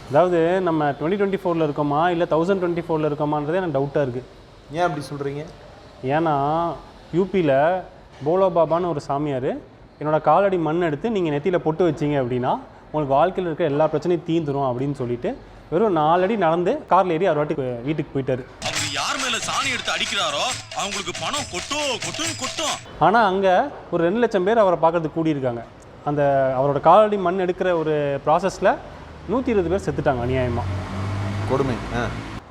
அதாவது நம்ம 2024 இருக்கோமா இல்லை 1024 இருக்கோமான்றதே எனக்கு டவுட்டாக இருக்குது. ஏன் அப்படி சொல்கிறீங்க? ஏன்னா யூபியில் போலோ பாபான்னு ஒரு சாமியார் என்னோடய காலடி மண் எடுத்து நீங்கள் நெத்தியில் பொட்டு வச்சிங்க அப்படின்னா உங்களுக்கு வாழ்க்கையில் இருக்க எல்லா பிரச்சனையும் தீந்துரும் அப்படின்னு சொல்லிட்டு வெறும் 4 அடி நடந்து காரில் ஏறி அவர் வாட்டி வீட்டுக்கு போயிட்டார். அவர் யார் மேலே சாணி எடுத்து அடிக்கிறாரோ அவங்களுக்கு பணம் கொட்டும். ஆனால் அங்கே ஒரு 2 லட்சம் பேர் அவரை பார்க்கறதுக்கு கூடியிருக்காங்க. அந்த அவரோட காலடி மண் எடுக்கிற ஒரு ப்ராசஸில் 120 பேர் செத்துட்டாங்க அநியாயமாக. கொடுமை.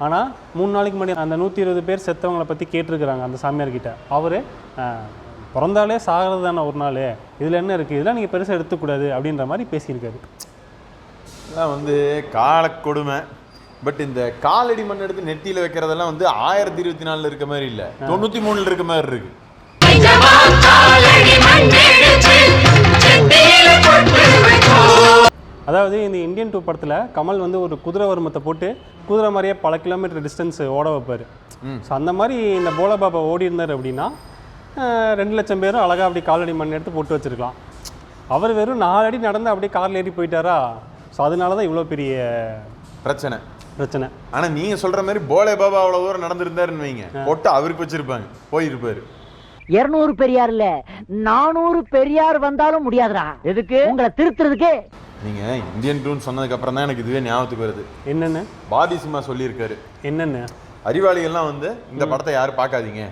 ஆனால் 3 நாளைக்கு முன்னாடி அந்த 120 பேர் செத்தவங்களை பற்றி கேட்டிருக்கிறாங்க அந்த சாமியார்கிட்ட. அவர் பிறந்தாலே சாகிறது தானே ஒரு நாள், இதில் என்ன இருக்குது, இதெல்லாம் நீங்கள் பெருசாக எடுத்துக்கூடாது அப்படின்ற மாதிரி பேசியிருக்காரு. இதெல்லாம் காலக்கொடுமை. பட் இந்த காலடி மண் எடுத்து நெத்தியில் வைக்கிறதெல்லாம் 1024 இருக்க மாதிரி இல்லை, 93 இருக்க மாதிரி இருக்கு. அதாவது இந்த இந்தியன் 2 படத்தில் கமல் ஒரு குதிரை வருமத்தை போட்டு குதிரை மாதிரியே பல கிலோமீட்டர் டிஸ்டன்ஸ் ஓட வைப்பார். ஸோ அந்த மாதிரி இந்த போலா பாபா ஓடி இருந்தார் அப்படின்னா 2 லட்சம் பேரும் அழகாக அப்படி காலடி மண் எடுத்து போட்டு வச்சுருக்கலாம். அவர் வெறும் 4 அடி நடந்து அப்படியே காரில் ஏறி போயிட்டாரா. ஸோ அதனால தான் இவ்வளோ பெரிய பிரச்சனை. ஆனால் நீங்கள் சொல்கிற மாதிரி போலே பாபா அவ்வளோ தூரம் நடந்திருந்தாருன்னு வைங்க, போட்டு அவருக்கு வச்சுருப்பாங்க, போயிருப்பார். 200 பெரியார் இல்ல 400 பெரியார் வந்தாலும் முடியாதுடா. எதுக்கு? உங்களை திருத்துறதுக்கே. நீங்கள் இந்தியன் 2 சொன்னதுக்கு அப்புறம் தான் எனக்கு இதுவே ஞாபகத்துக்கு வருது. என்னென்னு பாபி சிம்மா சொல்லியிருக்காரு. என்னென்னு? அறிவாளிகள்லாம் இந்த படத்தை யாரும் பார்க்காதீங்க,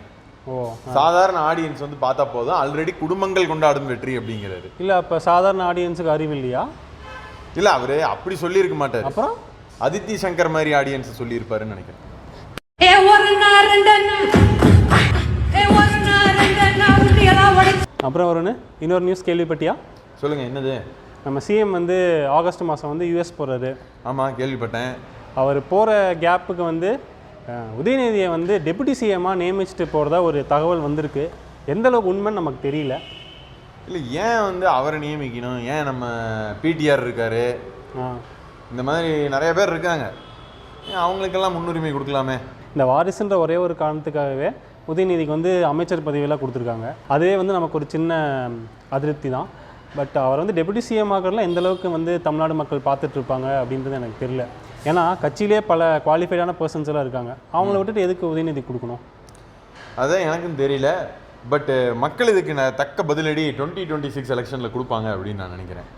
சாதாரண ஆடியன்ஸ் பார்த்தா போதும், ஆல்ரெடி குடும்பங்கள் கொண்டாடும் வெற்றி அப்படிங்கிறாரு. இல்லை அப்போ சாதாரண ஆடியன்ஸுக்கு அறிவு இல்லையா? இல்லை அவர் அப்படி சொல்லியிருக்க மாட்டார். அப்புறம் அதித்தி சங்கர் மாதிரி ஆடியன்ஸ் சொல்லியிருப்பாருன்னு நினைக்கிறேன். அப்புறம் இன்னொரு நியூஸ் கேள்விப்பட்டியா? சொல்லுங்கள், என்னது? நம்ம சிஎம் ஆகஸ்ட் மாதம் யூஎஸ் போகிறாரு. ஆமாம், கேள்விப்பட்டேன். அவர் போகிற கேப்புக்கு உதயநிதியை டெபுட்டி சிஎம்மாக நியமிச்சுட்டு போகிறதா ஒரு தகவல் வந்திருக்கு. எந்த அளவுக்கு உண்மைன்னு நமக்கு தெரியல. இல்லை, ஏன் அவரை நியமிக்கணும்? ஏன் நம்ம பிடிஆர் இருக்காரு, இந்த மாதிரி நிறைய பேர் இருக்காங்க, அவங்களுக்கெல்லாம் முன்னுரிமை கொடுக்கலாமே. இந்த வாரிசுன்ற ஒரே ஒரு காரணத்துக்காகவே உதயநிதிக்கு அமைச்சர் பதவியெல்லாம் கொடுத்துருக்காங்க. அதுவே நமக்கு ஒரு சின்ன அதிருப்தி தான். பட் அவர் டெபுட்டி சிஎம் ஆகிறதுலாம் எந்த அளவுக்கு தமிழ்நாடு மக்கள் பார்த்துட்டு இருப்பாங்க அப்படின்றது எனக்கு தெரியல. ஏன்னா கட்சியிலே பல குவாலிஃபைடான பர்சன்ஸ் எல்லாம் இருக்காங்க, அவங்கள விட்டுட்டு எதுக்கு உதயநிதி கொடுக்கணும்? அதான் எனக்கும் தெரியல. பட் மக்கள் இதுக்கு தக்க பதிலடி 2026 எலெக்ஷனில் கொடுப்பாங்க அப்படின்னு நான் நினைக்கிறேன்.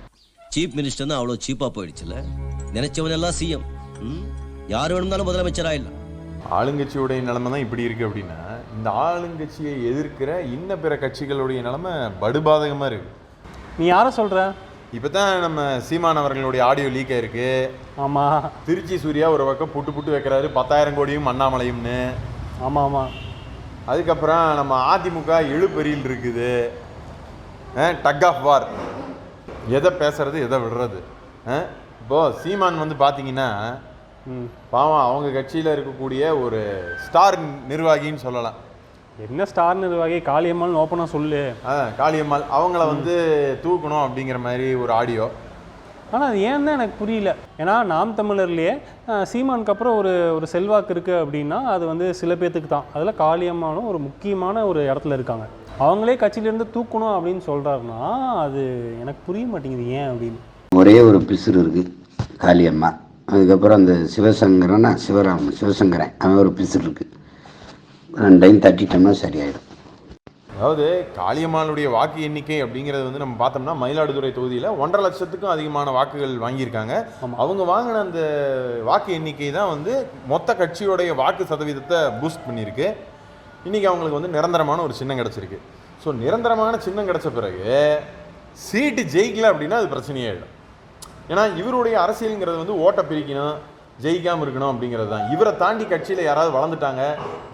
சீஃப் மினிஸ்டர் தான் அவ்வளோ சீப்பாக போயிடுச்சுல. நினைச்சவனெல்லாம் சிஎம், யார் வேணும்னாலும் முதலமைச்சராக இல்லை. ஆளுங்கட்சியுடைய நிலைமை தான் இப்படி இருக்குது அப்படின்னா, இந்த ஆளுங்கட்சியை எதிர்க்கிற இன்ன பிற கட்சிகளுடைய நிலைமை படுபாதகமாக இருக்குது. நீ யாரை சொல்கிற? இப்போ தான் நம்ம சீமான் அவர்களுடைய ஆடியோ லீக் ஆயிருக்கு. ஆமாம், திருச்சி சூர்யா ஒரு பக்கம் புட்டு வைக்கிறாரு, 10,000 கோடியும் அண்ணாமலையும்னு. ஆமாம். அதுக்கப்புறம் நம்ம அதிமுக எழுப்பெறியில் இருக்குது, டக் ஆஃப் வார், எதை பேசுறது எதை விடுறது. இப்போது சீமான் பார்த்தீங்கன்னா பாவம், அவங்க கட்சியில் இருக்கக்கூடிய ஒரு ஸ்டார் நிர்வாகின்னு சொல்லலாம். என்ன ஸ்டார் நிர்வாகி? காளியம்மாள் ஓப்பனாக சொல்லு. காளியம்மாள் அவங்கள தூக்கணும் அப்படிங்கிற மாதிரி ஒரு ஆடியோ. ஆனால் அது ஏன் தான் எனக்கு புரியல. ஏன்னா நாம் தமிழர்லேயே சீமானுக்கு அப்புறம் ஒரு செல்வாக்கு இருக்குது அப்படின்னா அது சில பேர்த்துக்கு தான். அதில் காளியம்மாளும் ஒரு முக்கியமான ஒரு இடத்துல இருக்காங்க. அவங்களே கட்சியிலேருந்து தூக்கணும் அப்படின்னு சொல்கிறாருன்னா அது எனக்கு புரிய மாட்டேங்குது ஏன் அப்படின்னு. ஒரே ஒரு பிசுறு இருக்குது காளியம்மா. அதுக்கப்புறம் அந்த சிவசங்கரன் அவன் ஒரு பிசுறு இருக்குது. 2 தட்டிட்டோம்னா சரியாயிடும். அதாவது காளியம்மாளுடைய வாக்கு எண்ணிக்கை அப்படிங்கிறது நம்ம பார்த்தோம்னா மயிலாடுதுறை தொகுதியில் 1.5 லட்சத்துக்கும் அதிகமான வாக்குகள் வாங்கியிருக்காங்க. அவங்க வாங்கின அந்த வாக்கு எண்ணிக்கை தான் மொத்த கட்சியோடைய வாக்கு சதவீதத்தை பூஸ்ட் பண்ணியிருக்கு. இன்றைக்கி அவங்களுக்கு நிரந்தரமான ஒரு சின்னம் கிடச்சிருக்கு. ஸோ நிரந்தரமான சின்னம் கிடச்ச பிறகு சீட்டு ஜெயிக்கல அப்படின்னா அது பிரச்சனையாயிடும். ஏன்னா இவருடைய அரசியலுங்கிறது ஓட்டை பிரிக்கணும், ஜெயிக்காமல் இருக்கணும் அப்படிங்கிறது தான். இவரை தாண்டி கட்சியில் யாராவது வளர்ந்துட்டாங்க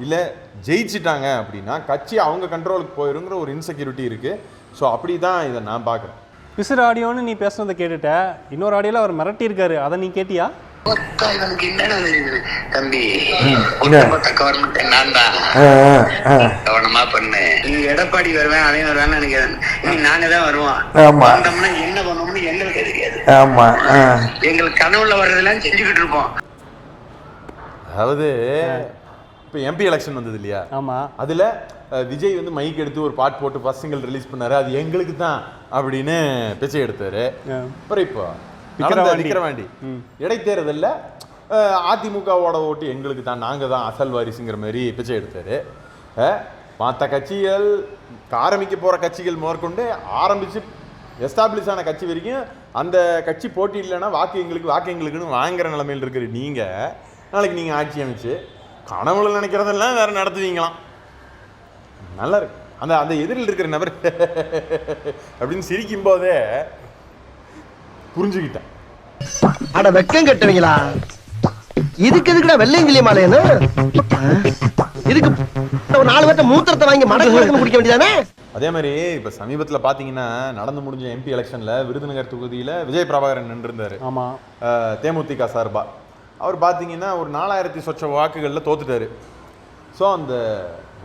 இல்லை ஜெயிச்சிட்டாங்க அப்படின்னா கட்சி அவங்க கண்ட்ரோலுக்கு போயிருங்கிற ஒரு இன்செக்யூரிட்டி இருக்குது. ஸோ அப்படி தான் இதை நான் பார்க்குறேன். பிசுறு ஆடியோன்னு நீ பேசுனதை கேட்டுட்ட. இன்னொரு ஆடியோவில் அவர் மிரட்டியிருக்காரு, அதை நீ கேட்டியா? தம்பி, கவர்மெண்ட் நான் தான் கவனமா பண்ணு. நீ எடப்பாடி வருவேன் அதே வருவேன்னு நினைக்கிறேன். நாங்க தான் வருவோம். என்ன பண்ணுவோம்னு எங்களுக்கு தெரியாது. எங்களுக்கு கனவுல வர்றதெல்லாம் செஞ்சுக்கிட்டு இருப்போம். அதாவது இப்போ எம்பி எலெக்ஷன் வந்தது இல்லையா? ஆமாம். அதில் விஜய் மைக் எடுத்து ஒரு பாட் போட்டு ஃபர்ஸ்ட் சிங்கிள் ரிலீஸ் பண்ணாரு, அது எங்களுக்கு தான் அப்படின்னு பிச்சை எடுத்தாரு. அப்புறம் இப்போ நடந்த விக்கிரவாண்டி இடைத்தேர்தல்ல அதிமுகவோட ஓட்டு எங்களுக்கு தான், நாங்க தான் அசல் வாரிசுங்கிற மாதிரி பிச்சை எடுத்தாரு. மற்ற கட்சிகள் ஆரம்பிக்க போற கட்சிகள் முதற்கொண்டு ஆரம்பிச்சு எஸ்டாப்ளிஷ் ஆன கட்சி வரைக்கும் அந்த கட்சி போட்டி இல்லைன்னா வாக்கு எங்களுக்குன்னு வாங்குற நிலைமையில் இருக்கிற நீங்க நாளைக்கு நீங்க ஆட்சி அமைச்சு கனவுல நினைக்கிறதெல்லாம் வேற நடத்துவீங்களாம். நல்லா இருக்கு. அந்த அந்த எதிரில் இருக்கிற நபர் அப்படின்னு சிரிக்கும் போதே புரிஞ்சுக்கிட்டேன். அட வெக்கம் கட்டுவீங்களா? இதுக்கு எதுக்குடா வெள்ளையங்கிலிய மாலையன்னு? இதுக்கு ஒரு 4 பேர்த்த மூத்திரத்தை வாங்கி மடக்கு குடிக்க வேண்டியதானே? அதே மாதிரி இப்ப சமீபத்துல பாத்தீங்கன்னா நடந்து முடிஞ்ச எம்பி எலெக்ஷன்ல விருதுநகர் தொகுதியில விஜய் பிரபாகரன் நின்றிருந்தாரு. ஆமா, தேமுதிக சார்பா. அவர் பாத்தீங்கன்னா ஒரு 4000 சொச்ச வாக்குகள்ல தோத்துட்டாரு. ஸோ அந்த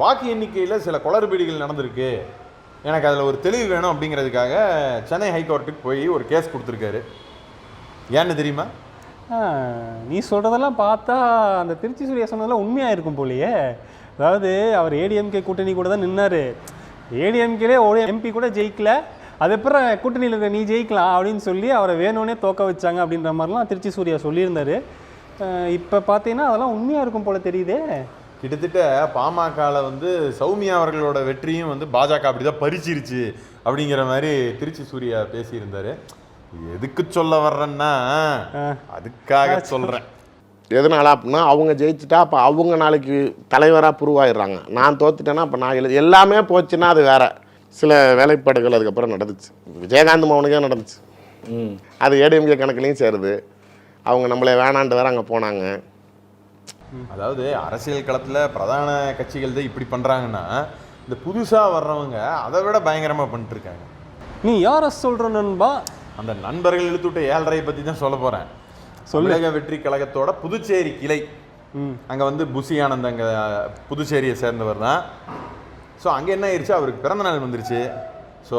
வாக்கு எண்ணிக்கையில் சில குளறுபடிகள் நடந்திருக்கு, எனக்கு அதில் ஒரு தெளிவு வேணும் அப்படிங்கிறதுக்காக சென்னை ஹைகோர்ட்டுக்கு போய் ஒரு கேஸ் கொடுத்துருக்காரு. ஏன்னு தெரியுமா? நீ சொல்கிறதெல்லாம் பார்த்தா அந்த திருச்சி சூர்யா சொன்னதெல்லாம் உண்மையாக இருக்கும் போலையே. அதாவது அவர் ஏடிஎம்கே கூட்டணி கூட தான் நின்னார். ஏடிஎம்கேலே ஒரு எம்பி கூட ஜெயிக்கல, அது அப்புறம் கூட்டணியில் இருக்க நீ ஜெயிக்கலாம் அப்படின்னு சொல்லி அவரை வேணும்னே தோக்க வச்சாங்க அப்படின்ற மாதிரிலாம் திருச்சி சூர்யா சொல்லியிருந்தார். இப்போ பார்த்தீங்கன்னா அதெல்லாம் உண்மையாக இருக்கும் போல தெரியுதே. கிட்டத்தட்ட பாமகவில் சௌமியா அவர்களோட வெற்றியும் பாஜக அப்படிதான் பறிச்சிருச்சு அப்படிங்கிற மாதிரி திருச்சி சூர்யா பேசியிருந்தாரு. எதுக்கு சொல்ல வர்றேன்னா அதுக்காக சொல்றேன். எதனால அப்படின்னா அவங்க ஜெயிச்சுட்டா அப்போ அவங்க நாளைக்கு தலைவராக புருவாயிடுறாங்க. நான் தோத்துட்டேன்னா அப்போ நான் எல்லாமே போச்சுன்னா அது வேற. சில வேலைப்பாடுகள் அதுக்கப்புறம் நடந்துச்சு. விஜயகாந்த் மோகனுக்கே நடந்துச்சு. அது ஏடிஎம்கே கணக்குலையும் சேருது. அவங்க நம்மளை வேணான்ட்டு வேற அங்கே போனாங்க. அதாவது அரசியல் களத்தில் பிரதான கட்சிகள் தான் இப்படி பண்ணுறாங்கன்னா இந்த புதுசாக வர்றவங்க அதை விட பயங்கரமாக பண்ணிட்டு இருக்காங்க. நீ யாரை சொல்கிற நண்பா? அந்த நண்பர்கள் இழுத்துவிட்ட 7.5 பற்றி தான் சொல்ல போகிறேன். தமிழக வெற்றி கழகத்தோட புதுச்சேரி கிளை, அங்கே புசி ஆனந்த் அங்கே புதுச்சேரியை சேர்ந்தவர் தான். ஸோ அங்கே என்ன ஆயிடுச்சு, அவருக்கு பிறந்த நாள் வந்துருச்சு. ஸோ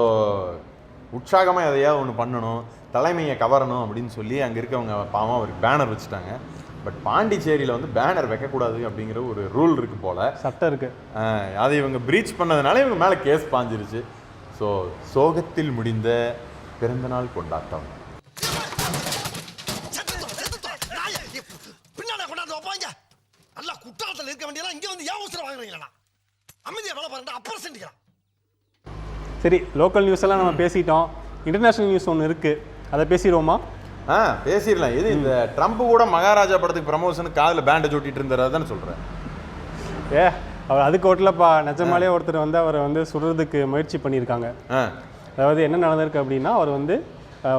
உற்சாகமாக எதையாவது ஒன்று பண்ணணும், தலைமையை கவரணும் அப்படின்னு சொல்லி அங்கே இருக்கவங்க பாவம் அவருக்கு பேனர் வச்சுட்டாங்க. பட் பாண்டிச்சேரியில் பேனர் வைக்கக்கூடாது அப்படிங்கிற ஒரு ரூல் இருக்குது போல், சட்டம் இருக்குது. அதை இவங்க பிரீச் பண்ணதுனால இவங்க மேலே கேஸ் பாஞ்சிருச்சு. ஸோ சோகத்தில் முடிந்த பிறந்தநாள் கொண்டாட்டம். சரி, லோக்கல் நியூஸ் எல்லாம் நம்ம பேசிட்டோம். இன்டர்நேஷனல் நியூஸ் ஒன்று இருக்குது, அதை பேசிடுவோமா? பேசிடலாம். இது இந்த ட்ரம்ப் கூட மகாராஜா படத்துக்கு ப்ரமோஷனுக்கு காதில் பேண்டேஜ் ஓட்டிட்டு இருந்தாரு தானே சொல்கிறேன். அவர் அதுக்கு ஓட்டலப்பா, நிஜமாலே ஒருத்தர் அவரை சுடுறதுக்கு முயற்சி பண்ணியிருக்காங்க. அதாவது என்ன நடந்திருக்கு அப்படின்னா, அவர்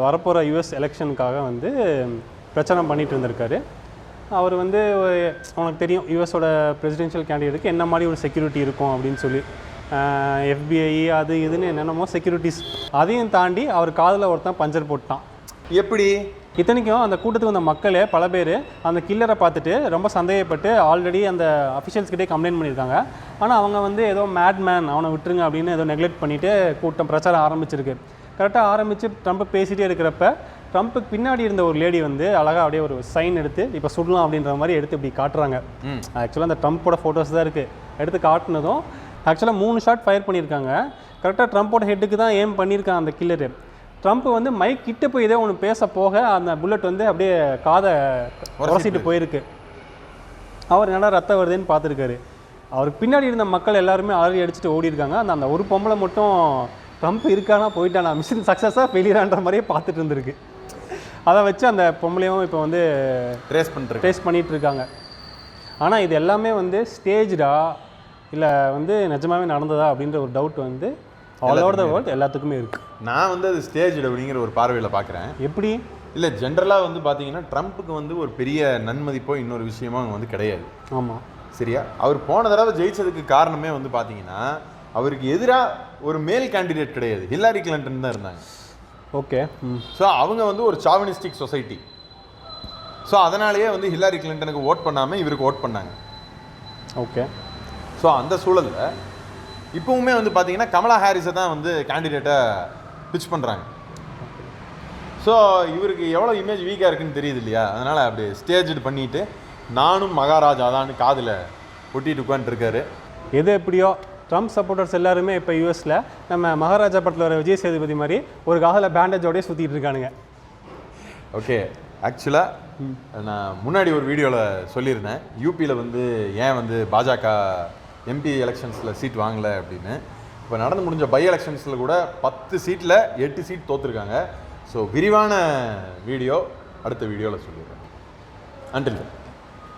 வரப்போகிற யுஎஸ் எலெக்ஷனுக்காக பிரச்சாரம் பண்ணிட்டு இருந்திருக்காரு. அவர் உனக்கு தெரியும் யுஎஸோட பிரசிடென்ஷியல் கேண்டிடேட்டுக்கு என்ன மாதிரி ஒரு செக்யூரிட்டி இருக்கும் அப்படின்னு சொல்லி, FBI அது இதுன்னு என்னென்னமோ செக்யூரிட்டிஸ், அதையும் தாண்டி அவர் காதில் ஒருத்தன் பஞ்சர் போட்டான். எப்படி? இத்தனைக்கும் அந்த கூட்டத்துக்கு வந்த மக்களே பல பேர் அந்த கில்லரை பார்த்துட்டு ரொம்ப சந்தேகப்பட்டு ஆல்ரெடி அந்த அஃபிஷியல்ஸ்கிட்டே கம்ப்ளைண்ட் பண்ணியிருக்காங்க. ஆனால் அவங்க ஏதோ மேட்மேன், அவனை விட்டுருங்க அப்படின்னு ஏதோ நெக்லெக்ட் பண்ணிவிட்டு கூட்டம் பிரச்சாரம் ஆரம்பிச்சிருக்கு. கரெக்டாக ஆரம்பித்து ட்ரம்ப் பேசிகிட்டே இருக்கிறப்ப ட்ரம்ப்புக்கு பின்னாடி இருந்த ஒரு லேடி அழகாக அப்படியே ஒரு சைன் எடுத்து இப்போ சுடலாம் அப்படின்ற மாதிரி எடுத்து இப்படி காட்டுறாங்க. ஆக்சுவலாக அந்த ட்ரம்ப்போட ஃபோட்டோஸ் தான் இருக்குது. எடுத்து காட்டினதும் ஆக்சுவலாக 3 ஷாட் ஃபயர் பண்ணியிருக்காங்க. கரெக்டாக ட்ரம்ப்போட ஹெட்டுக்கு தான் ஏம் பண்ணியிருக்காங்க அந்த கில்லரு. ட்ரம்ப் மைக் கிட்ட போய் இதே ஒன்று பேச போக அந்த புல்லட் அப்படியே காதை உரசிட்டு போயிருக்கு. அவர் நல்லா ரத்தம் வருதுன்னு பார்த்துருக்காரு. அவருக்கு பின்னாடி இருந்த மக்கள் எல்லாருமே அலறி அடிச்சுட்டு ஓடி இருக்காங்க. அந்த ஒரு பொம்பளை மட்டும் ட்ரம்ப் இருக்கானா போயிட்டானா, மிஷன் சக்ஸஸாக ஃபெயிலியரான்ற மாதிரியே பார்த்துட்டு இருந்திருக்கு. அதை வச்சு அந்த பொம்பளையும் இப்போ ட்ரேஸ் பண்ணிட்டு இருக்காங்க. ஆனால் இது எல்லாமே ஸ்டேஜ்டா இல்லை நிஜமாவே நடந்ததா அப்படின்ற ஒரு doubt all over the world எல்லாத்துக்குமே இருக்குது. நான் அது ஸ்டேஜ் அப்படிங்கிற ஒரு பார்வையில் பார்க்குறேன். எப்படி இல்லை, ஜென்ரலாக பார்த்தீங்கன்னா ட்ரம்ப்புக்கு ஒரு பெரிய நன்மதிப்போ இன்னொரு விஷயமோ அங்கே கிடையாது. ஆமாம், சரியா? அவர் போன தடவை ஜெயிச்சதுக்கு காரணமே பார்த்தீங்கன்னா அவருக்கு எதிராக ஒரு மேல் கேண்டிடேட் கிடையாது, ஹில்லாரி கிளின்டன் தான் இருந்தாங்க. ஓகே. ஸோ அவங்க ஒரு சாவனிஸ்டிக் சொசைட்டி. ஸோ அதனாலேயே ஹில்லாரி கிளின்டனுக்கு ஓட் பண்ணாமல் இவருக்கு ஓட் பண்ணாங்க. ஓகே. ஸோ அந்த சூழலில் இப்போவுமே பார்த்தீங்கன்னா கமலா ஹாரிஸை தான் கேண்டிடேட்டை பிச் பண்ணுறாங்க. ஸோ இவருக்கு எவ்வளோ இமேஜ் வீக்காக இருக்குன்னு தெரியுது இல்லையா? அதனால் அப்படி ஸ்டேஜ் பண்ணிட்டு நானும் மகாராஜா தான்னு காதில் ஒட்டிட்டு உட்காந்துருக்காரு. எது எப்படியோ ட்ரம்ப் சப்போர்ட்டர்ஸ் எல்லாருமே இப்போ யூஎஸில் நம்ம மகாராஜா படத்தில் வர விஜய் சேதுபதி மாதிரி ஒரு காதில் பேண்டேஜோடய சுற்றிட்டு இருக்கானுங்க. ஓகே, ஆக்சுவலாக நான் முன்னாடி ஒரு வீடியோவில் சொல்லியிருந்தேன் யூபியில் வந்து ஏன் வந்து பாஜக எம்பி எலெக்ஷன்ஸில் சீட் வாங்கலை அப்படின்னு. இப்போ நடந்து முடிஞ்ச பை எலெக்ஷன்ஸில் கூட 10 சீட்டில் 8 சீட் தோற்றுருக்காங்க. ஸோ விரிவான வீடியோ அடுத்த வீடியோவில் சொல்லிடுறேன். அன்டில்